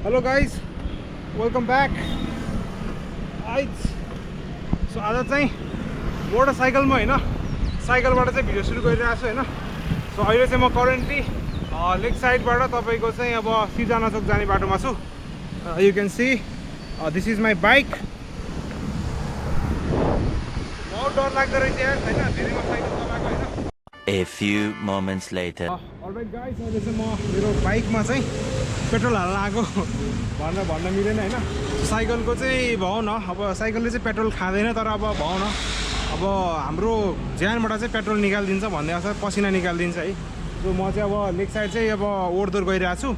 Hello guys, welcome back. So आज चाहिँ मोटरसाइकलमा हैन साइकलबाट चाहिँ भिडियो सुरु गरिरहेको छु हैन। सो अहिले चाहिँ म करेन्टली लेक साइडबाट तपाईको चाहिँ अब सिजाना चोक जाने बाटोमा छु। You can see this is my bike. बहुत डर लाग्दो रहेछ यार हैन, धेरैमा साइकल चलाएको हैन। A few moments later. Alright guys, अहिले चाहिँ म मेरो बाइकमा चाहिँ पेट्रोल हाल्न आएको भन्न मिलेन हैन। साइकलको चाहिँ भौ न, अब साइकलले चाहिँ पेट्रोल खाँदैन, तर अब भौ न अब हाम्रो ज्यानबाट चाहिँ पेट्रोल निकालिदिन्छ भन्ने आशा, पसिना निकालिदिन्छ है। सो म चाहिँ अब लेक साइड चाहिँ अब ओहोरदोहोर गइरहेको छु।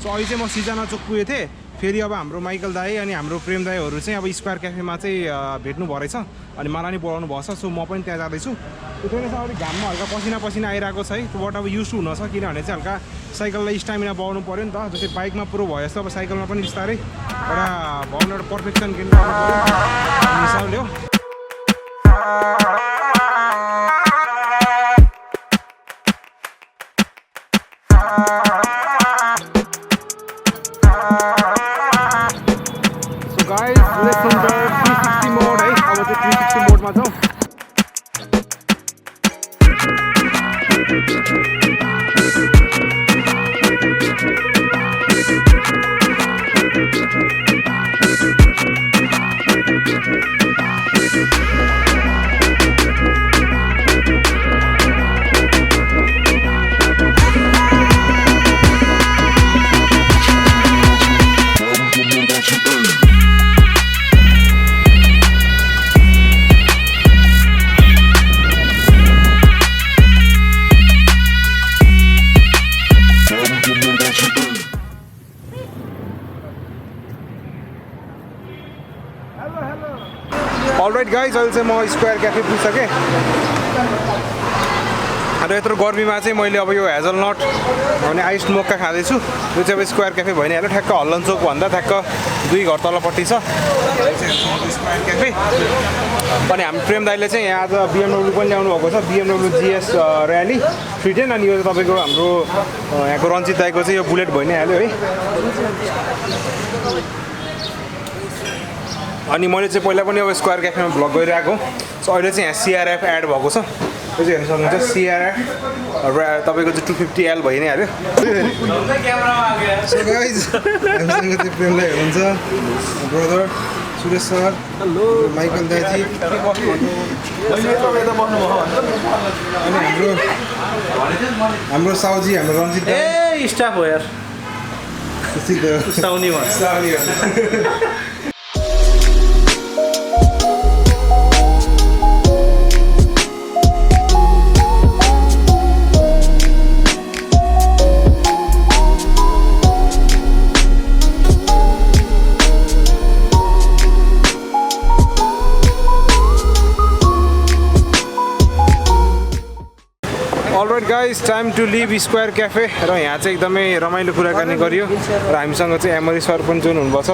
सो अहिले चाहिँ म सिजाना चोक पुगेको थिएँ। फेरि अब हाम्रो माइकल दाई अनि हाम्रो प्रेम दाईहरू चाहिँ अब स्क्वायर क्याफेमा चाहिँ भेट्नु भयो रहेछ अनि मलाई नि बोलाउनु भएछ। सो म पनि त्यहाँ जाँदैछु। त्यो चाहिँ अलिक घाममा हल्का पसिना आइरहेको छ है। त्योबाट अब युज हुन छ, किनभने चाहिँ हल्का साइकललाई स्टामिना बढाउनु पऱ्यो नि त। जस्तै बाइकमा पुरो भयो जस्तो अब साइकलमा पनि बिस्तारै एउटा भनौँ एउटा पर्फेक्सन गेन गर्नु पऱ्यो हिसाबले हो। So guys, let's enter 360 mode है। अब चाहिँ 360 मोडमा जाउँ। Alright guys, अहिले चाहिँ म स्क्वायर क्याफे पुगिसकेँ। र यत्रो गर्मीमा चाहिँ मैले अब यो हेजलनट भने आइस मोक्का खाँदैछु। यो चाहिँ अब स्क्वायर क्याफे भइ नै हाल्यो। ठ्याक्क हल्लन चोक भन्दा ठ्याक्क 2 घर तलपट्टि छ स्क्वायर क्याफे। अनि हाम्रो प्रेम दाइले चाहिँ यहाँ आज BMW पनि ल्याउनु भएको छ, BMW GS र्याली 310। अनि यो तपाईँको हाम्रो यहाँको रञ्जित दाइको चाहिँ यो बुलेट भइ नै हाल्यो है। अनि मैले चाहिँ पहिला पनि अब स्क्वायर क्याफेमा भ्लग गरिरहेको। सो अहिले चाहिँ यहाँ CRF एड भएको छ। यो चाहिँ हेर्न सक्नुहुन्छ CRF तपाईँको चाहिँ 250L भइ नै हाल्यो। सो गाइज हामीसँग चाहिँ प्रेम दाइ हुनुहुन्छ, brother Suresh sir, hello Michael दाइजी, अनि हाम्रो साउजी, हाम्रो रञ्जित दाइ। ए स्टाफ हो यार, साउनी हो। Alright guys, time to leave square cafe. र यहाँ चाहिँ एकदमै रमाइलो कुराकानी गरियो र हामीसँग चाहिँ एमरी सर पनि जोइन हुनुभएको छ।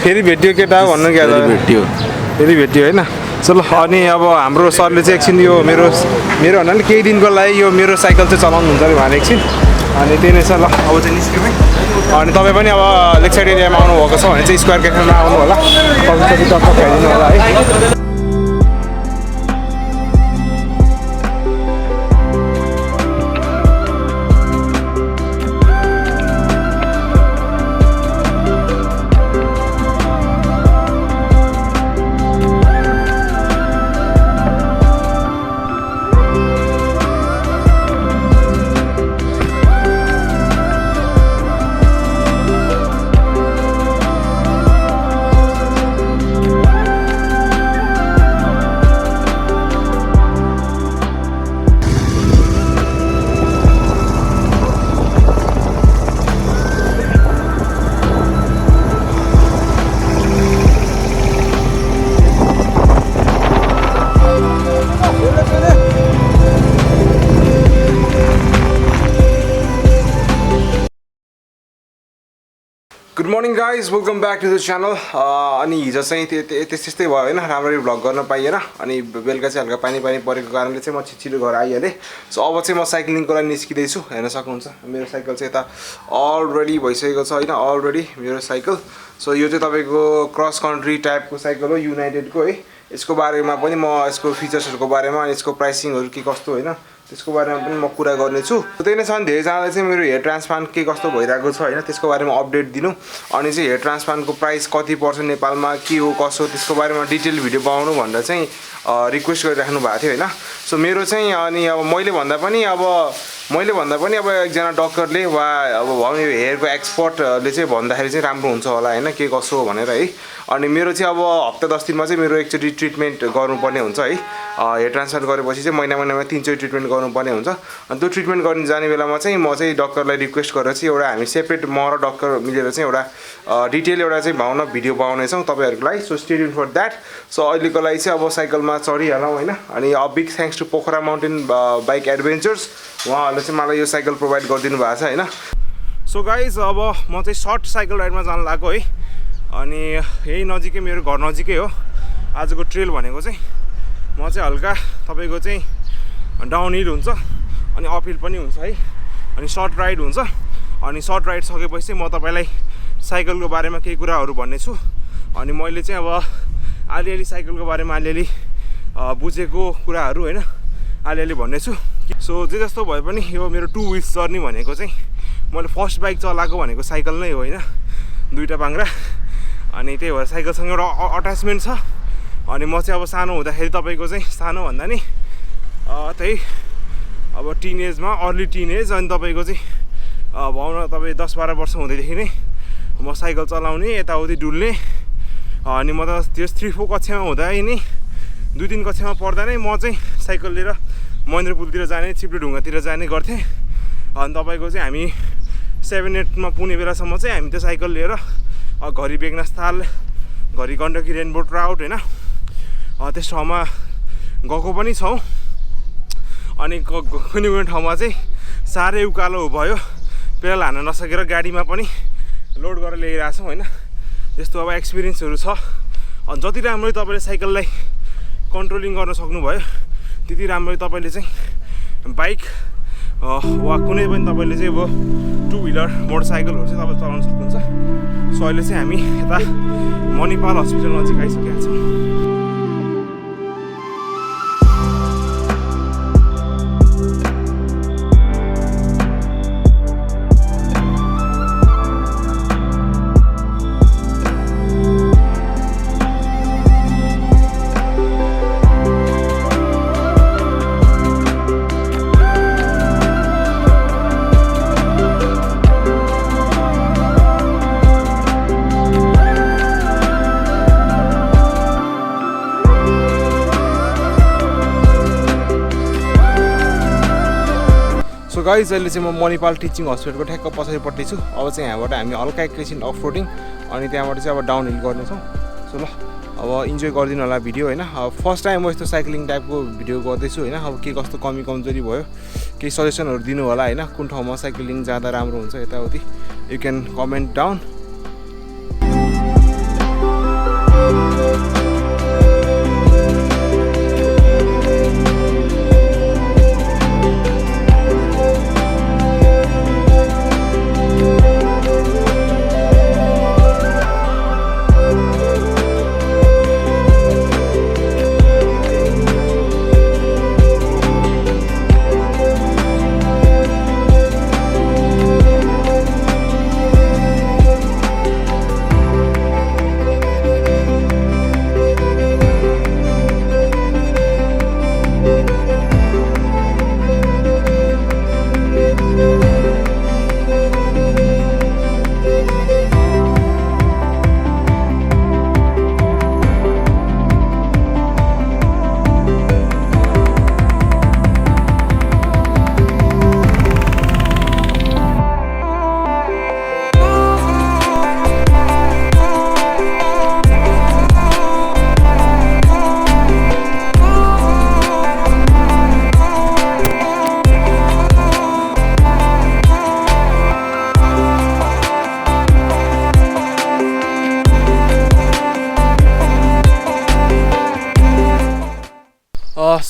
फेरि भेटियो केटा भन्नु क्या, फेरि भेटियो होइन। चलो अनि अब हाम्रो सरले चाहिँ एकछिन यो मेरो भन्नाले केही दिनको लागि यो मेरो साइकल चाहिँ चलाउनुहुन्छ अरे भने एकछिन। अनि त्यही नै छ। ल अब चाहिँ निस्क्यौँ है। अनि तपाईँ पनि अब लेक साइड एरियामा आउनुभएको छ भने चाहिँ स्क्वायर क्याफेमा आउनु होला, तपाईँ टक्क खाइदिनु होला है। Good morning guys, welcome back to the channel. अनि हिजो चाहिँ त्यस्तै भयो होइन, राम्ररी भ्लग गर्न पाइएन। अनि बेलुका चाहिँ हल्का पानी परेको कारणले चाहिँ म छिटो घर आइहालेँ। सो अब चाहिँ म साइक्लिङको लागि निस्किँदैछु। हेर्न सक्नुहुन्छ मेरो साइकल चाहिँ यता अलरेडी भइसकेको छ होइन, अलरेडी मेरो साइकल। सो यो चाहिँ तपाईँको क्रस कन्ट्री टाइपको साइकल हो, युनाइटेडको है। यसको बारेमा पनि म यसको फिचर्सहरूको बारेमा अनि यसको प्राइसिङहरू के कस्तो होइन त्यसको बारेमा पनि म कुरा गर्नेछु। त्यही नै छ भने धेरैजनाले चाहिँ मेरो हेयर ट्रान्सप्लान्ट के कस्तो भइरहेको छ होइन त्यसको बारेमा अपडेट दिनु, अनि चाहिँ हेयर ट्रान्सप्लान्टको प्राइस कति पर्छ नेपालमा, के हो कसो त्यसको बारेमा डिटेल भिडियो बनाउनु भनेर चाहिँ रिक्वेस्ट गरिराख्नु भएको थियो होइन। सो मेरो चाहिँ अनि अब मैले भन्दा पनि अब एकजना डक्टरले वा अब भनौँ यो हेयरको एक्सपर्टले चाहिँ भन्दाखेरि चाहिँ राम्रो हुन्छ होला होइन के कसो भनेर है। अनि मेरो चाहिँ अब हप्ता 10 दिनमा चाहिँ मेरो एकचोटि ट्रिटमेन्ट गर्नुपर्ने हुन्छ है। हेयर ट्रान्सप्लान्ट गरेपछि चाहिँ महिनामा 3 चोटि ट्रिटमेन्ट गर्नुपर्ने हुन्छ। अनि त्यो ट्रिटमेन्ट गर्न जाने बेलामा चाहिँ म चाहिँ डक्टरलाई रिक्वेस्ट गरेर चाहिँ एउटा हामी सेपरेट म र डक्टर मिलेर चाहिँ एउटा डिटेल एउटा चाहिँ भाउन भिडियो बनाउनेछौँ तपाईँहरूको लागि। So stay tune for that. So अहिलेको लागि चाहिँ अब साइकलमा चढिहालौँ होइन। अनि big thanks to Pokhara mountain bike adventures, उहाँहरूले चाहिँ मलाई यो साइकल प्रोभाइड गरिदिनु भएको छ होइन। सो गाइज अब म चाहिँ सर्ट साइकल राइडमा जानु लाग्यो है। अनि यही नजिकै मेरो घर नजिकै हो आजको ट्रेल भनेको चाहिँ। म चाहिँ हल्का तपाईँको चाहिँ डाउन हिल हुन्छ अनि अप हिल पनि हुन्छ है, अनि सर्ट राइड हुन्छ। अनि सर्ट राइड सकेपछि चाहिँ म तपाईँलाई साइकलको बारेमा केही कुराहरू भन्ने छु। अनि मैले चाहिँ अब अलिअलि साइकलको बारेमा अलिअलि बुझेको कुराहरू होइन अलिअलि भन्ने छु। सो जे जस्तो भए पनि यो मेरो 2 व्हिल्स जर्नी भनेको चाहिँ मैले फर्स्ट बाइक चलाएको भनेको साइकल नै हो होइन, 2टा पाङ्ग्रा। अनि त्यही भएर साइकलसँग एउटा अट्याचमेन्ट छ। अनि म चाहिँ अब सानो हुँदाखेरि तपाईँको चाहिँ सानो भन्दा नि त्यही अब टिनेजमा अर्ली टिनेज अनि तपाईँको चाहिँ भनौँ न तपाईँ 10-12 वर्ष हुँदैदेखि नै म साइकल चलाउने यताउति डुल्ने। अनि म त त्यो 3-4 कक्षामा हुँदा नै 2-3 कक्षामा पढ्दा नै म चाहिँ साइकल लिएर महेन्द्र पुलतिर जाने चिप्ले ढुङ्गातिर जाने गर्थेँ। अनि तपाईँको चाहिँ हामी 7-8मा पुग्ने बेलासम्म चाहिँ हामी त्यो साइकल लिएर घरि बेगनास्थाल, घरि गण्डकी रेनबो ट्राउट होइन त्यस ठाउँमा गएको पनि छौँ। अनि कुनै कुनै ठाउँमा चाहिँ साह्रै उकालो भयो, पेडल हान्न नसकेर गाडीमा पनि लोड गरेर ल्याइरहेको छौँ होइन। त्यस्तो अब एक्सपिरियन्सहरू छ। अनि जति राम्ररी तपाईँले साइकललाई कन्ट्रोलिङ गर्न सक्नुभयो त्यति राम्ररी तपाईँले चाहिँ बाइक वा कुनै पनि तपाईँले चाहिँ अब 2 व्हिलर मोटरसाइकलहरू चाहिँ तपाईँले चलाउन सक्नुहुन्छ। सो अहिले चाहिँ हामी यता मणिपाल हस्पिटल नजिक आइसकेका छौँ। सो गाइज अहिले चाहिँ म मणिपाल टिचिङ हस्पिटलको ठ्याक्क पछाडिपट्टि छु। अब चाहिँ यहाँबाट हामी हल्का एकैछिन अफ रोडिङ अनि त्यहाँबाट चाहिँ अब डाउन हिल गर्नेछौँ। सो ल अब इन्जोय गरिदिनु होला भिडियो होइन। अब फर्स्ट टाइम म यस्तो साइक्लिङ टाइपको भिडियो गर्दैछु होइन। अब के कस्तो कमी कमजोरी भयो केही सजेसनहरू दिनु होला होइन, कुन ठाउँमा साइक्लिङ जाँदा राम्रो हुन्छ यताउति you can comment down.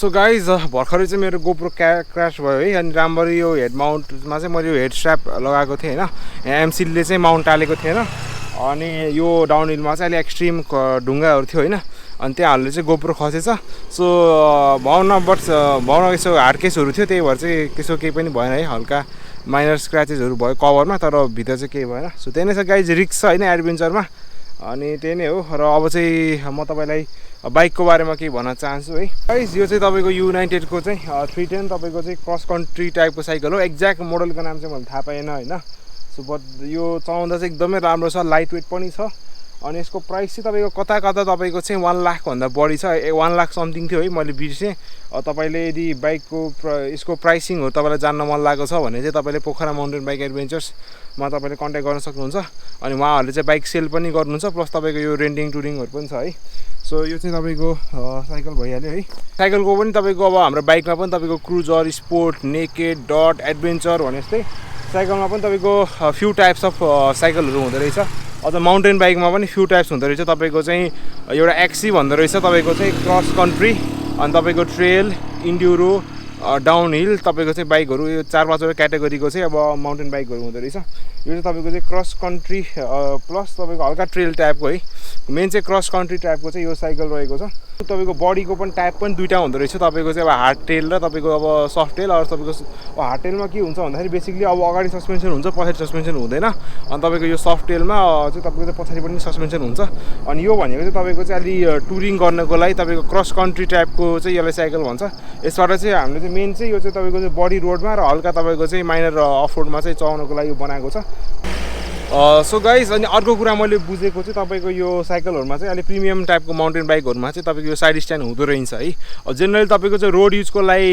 So guys भर्खरै चाहिँ मेरो गोप्रो क्रास भयो है अनि राम्ररी यो हेड माउन्टमा चाहिँ मैले यो हेड स्ट्र्याप लगाएको थिएँ होइन यहाँ एमसिलले चाहिँ माउन्ट टालेको थिएन अनि यो डाउनहिलमा चाहिँ अलिक एक्सट्रिम ढुङ्गाहरू थियो होइन अनि त्यहाँहरूले चाहिँ गोप्रो खसेछ सो भाउन यसो हार्ड केसहरू थियो त्यही भएर चाहिँ त्यसो केही पनि भएन है हल्का माइनर स्क्रचेसहरू भयो कभरमा तर भित्र चाहिँ केही भएन सो त्यही नै छ गाइज रिस्क छ होइन एडभेन्चरमा अनि त्यही नै हो र अब चाहिँ म तपाईँलाई बाइकको बारेमा केही भन्न चाहन्छु है गाइज यो चाहिँ तपाईँको युनाइटेडको चाहिँ 310 तपाईँको चाहिँ क्रस कन्ट्री टाइपको साइकल हो एक्ज्याक्ट मोडलको नाम चाहिँ मैले थाहा पाएन होइन सो बट यो चलाउँदा चाहिँ एकदमै राम्रो छ लाइट वेट पनि छ अनि यसको प्राइस चाहिँ तपाईँको कता कता तपाईँको चाहिँ 1 लाखभन्दा बढी छ 1 लाख समथिङ थियो है मैले बिर्सेँ तपाईँले यदि बाइकको यसको प्राइसिङहरू तपाईँलाई जान्न मन लागेको छ भने चाहिँ तपाईँले पोखरा माउन्टेन बाइक एडभेन्चर्समा तपाईँले कन्ट्याक्ट गर्न सक्नुहुन्छ अनि उहाँहरूले चाहिँ बाइक सेल पनि गर्नुहुन्छ प्लस तपाईँको यो रेन्टिङ टुरिङहरू पनि छ है सो यो चाहिँ तपाईँको साइकल भइहाल्यो है साइकलको पनि तपाईँको अब हाम्रो बाइकमा पनि तपाईँको cruiser sport naked dot adventure भने जस्तै साइकलमा पनि तपाईँको फ्यु टाइप्स अफ साइकलहरू हुँदो रहेछ अझ माउन्टेन बाइकमा पनि फ्यु टाइप्स हुँदो रहेछ तपाईँको चाहिँ एउटा एक्सी भन्दो रहेछ तपाईँको चाहिँ क्रस कन्ट्री अनि तपाईँको ट्रेल इन्ड्युरो डाउनहिल तपाईँको चाहिँ बाइकहरू यो 4-5वटा क्याटेगोरीको चाहिँ अब माउन्टेन बाइकहरू हुँदो रहेछ यो चाहिँ तपाईँको चाहिँ क्रस कन्ट्री प्लस तपाईँको हल्का ट्रेल टाइपको है मेन चाहिँ क्रस कन्ट्री टाइपको चाहिँ यो साइकल रहेको छ तपाईँको बडीको पनि टाइप पनि दुईवटा हुँदो रहेछ तपाईँको चाहिँ अब हार्ड टेल र तपाईँको अब सफ्ट टेल अरू तपाईँको हार्ड टेलमा के हुन्छ भन्दाखेरि बेसिकली अब अगाडि सस्पेन्सन हुन्छ पछाडि सस्पेन्सन हुँदैन अनि तपाईँको यो सफ्ट टेलमा चाहिँ तपाईँको चाहिँ पछाडि पनि सस्पेन्सन हुन्छ अनि यो भनेको चाहिँ तपाईँको चाहिँ अलि टुरिङ गर्नको लागि तपाईँको क्रस कन्ट्री टाइपको चाहिँ यसलाई साइकल भन्छ यसबाट चाहिँ हामीले चाहिँ मेन चाहिँ यो चाहिँ तपाईँको चाहिँ बडी रोडमा र हल्का तपाईँको चाहिँ माइनर अफ रोडमा चाहिँ चलाउनको लागि बनाएको छ सो गाइज अनि अर्को कुरा मैले बुझेको चाहिँ तपाईँको यो साइकलहरूमा चाहिँ अलिक प्रिमियम टाइपको माउन्टेन बाइकहरूमा चाहिँ तपाईँको यो साइड स्ट्यान्ड हुँदो रहेछ है जेनरली तपाईँको चाहिँ रोड युजको लागि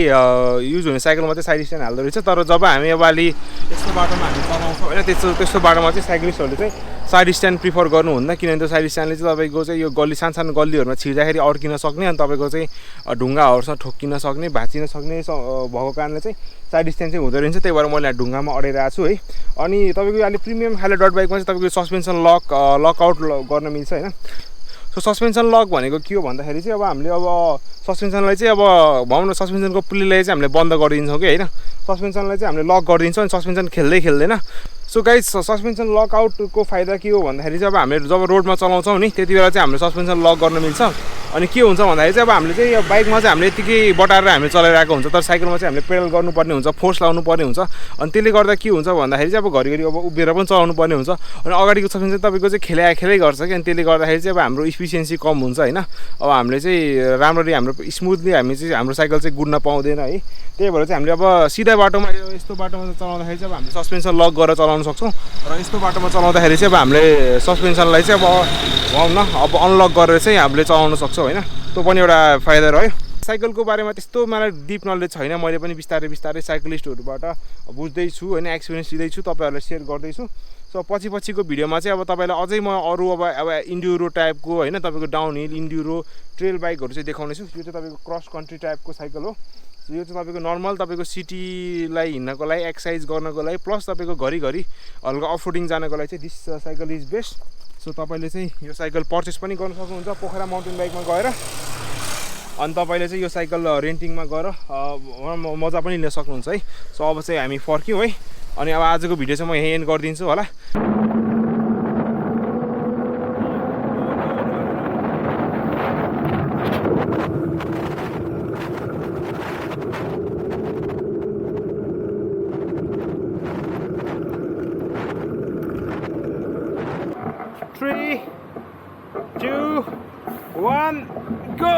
युज हुने साइकलमा चाहिँ साइड स्ट्यान्ड हाल्दो रहेछ तर जब हामी अब अलि यस्तो बाटोमा हामी चलाउँछौँ होइन त्यस्तो बाटोमा चाहिँ साइक्लिस्टहरूले चाहिँ साइड स्ट्यान्ड प्रिफर गर्नुहुन्न किनभने त्यो साइड स्ट्यान्डले चाहिँ तपाईँको चाहिँ यो गल्ली सानो गल्लीहरूमा छिर्दाखेरि अड्किन सक्ने अनि तपाईँको चाहिँ ढुङ्गाहरूसँग ठोक्किन सक्ने भाँचिन सक्ने भएको कारणले चाहिँ साइड स्ट्यान्ड चाहिँ हुँदो रहेछ त्यही भएर मैले ढुङ्गामा अडेर छु है अनि तपाईँको अलिक प्रिमियम खाले डट बाइकमा चाहिँ तपाईँको सस्पेन्सन लकआउट गर्न मिल्छ होइन सो सस्पेन्सन लक भनेको के हो भन्दाखेरि चाहिँ अब हामीले अब सस्पेन्सनलाई चाहिँ अब भनौँ न सस्पेन्सनको प्लेलाई चाहिँ हामीले बन्द गरिदिन्छौँ कि होइन सस्पेन्सनलाई चाहिँ हामीले लक गरिदिन्छौँ अनि सस्पेन्सन खेल्दैन सो गाइज सस्पेन्सन लकआउटको फाइदा के हो भन्दाखेरि चाहिँ अब हामीले जब रोडमा चलाउँछौँ नि त्यति बेला चाहिँ हामीले सस्पेन्सन लक गर्न मिल्छ अनि के हुन्छ भन्दाखेरि चाहिँ अब हामीले चाहिँ यो बाइकमा चाहिँ हामीले यतिकै बटारेर हामीले चलाइरहेको हुन्छ तर साइकलमा चाहिँ हामीले पेडल गर्नुपर्ने हुन्छ फोर्स लाउनु पर्ने हुन्छ अनि त्यसले गर्दा के हुन्छ भन्दाखेरि चाहिँ अब घरिघरि अब उभिएर पनि चलाउनु पर्ने हुन्छ अनि अगाडिको सस्पेन्सन तपाईँको चाहिँ खेलै गर्छ कि अनि त्यसले गर्दाखेरि चाहिँ अब हाम्रो इफिसियन्सी कम हुन्छ होइन अब हामीले चाहिँ राम्ररी हाम्रो स्मुथली हामी चाहिँ हाम्रो साइकल चाहिँ गुड्न पाउँदैन है त्यही भएर चाहिँ हामीले अब सिधा बाटोमा यस्तो बाटोमा चलाउँदाखेरि चाहिँ अब हामीले सस्पेन्सन लक गरेर चलाउन सक्छौँ र यस्तो बाटोमा चलाउँदाखेरि चाहिँ अब हामीले सस्पेन्सनलाई चाहिँ अब भनौँ न अब अनलक गरेर चाहिँ हामीले चलाउन सक्छौँ होइन त्यो पनि एउटा फाइदा रह्यो साइकलको बारेमा त्यस्तो मलाई डिप नलेज छैन मैले पनि बिस्तारै साइक्लिस्टहरूबाट बुझ्दैछु होइन एक्सपिरियन्स लिँदैछु तपाईँहरूलाई सेयर गर्दैछु सो पछिको भिडियोमा चाहिँ अब तपाईँलाई अझै म अरू अब इन्ड्युरो टाइपको होइन तपाईँको डाउनहिल इन्ड्युरो ट्रेल बाइकहरू चाहिँ देखाउनेछु यो चाहिँ तपाईँको क्रस कन्ट्री टाइपको साइकल हो यो चाहिँ तपाईँको नर्मल तपाईँको सिटीलाई हिँड्नको लागि एक्सर्साइज गर्नको लागि प्लस तपाईँको घरिघरि हल्का अफरोडिङ जानको लागि चाहिँ this cycle is best so तपाईँले चाहिँ यो साइकल पर्चेस पनि गर्न सक्नुहुन्छ पोखरा माउन्टेन बाइकमा गएर अनि तपाईँले चाहिँ यो साइकल रेन्टिङमा गएर मजा पनि लिन सक्नुहुन्छ है सो अब चाहिँ हामी फर्क्यौँ है अनि अब आजको भिडियो चाहिँ म यहीँ एन्ड गरिदिन्छु होला Three, 2, 1, go!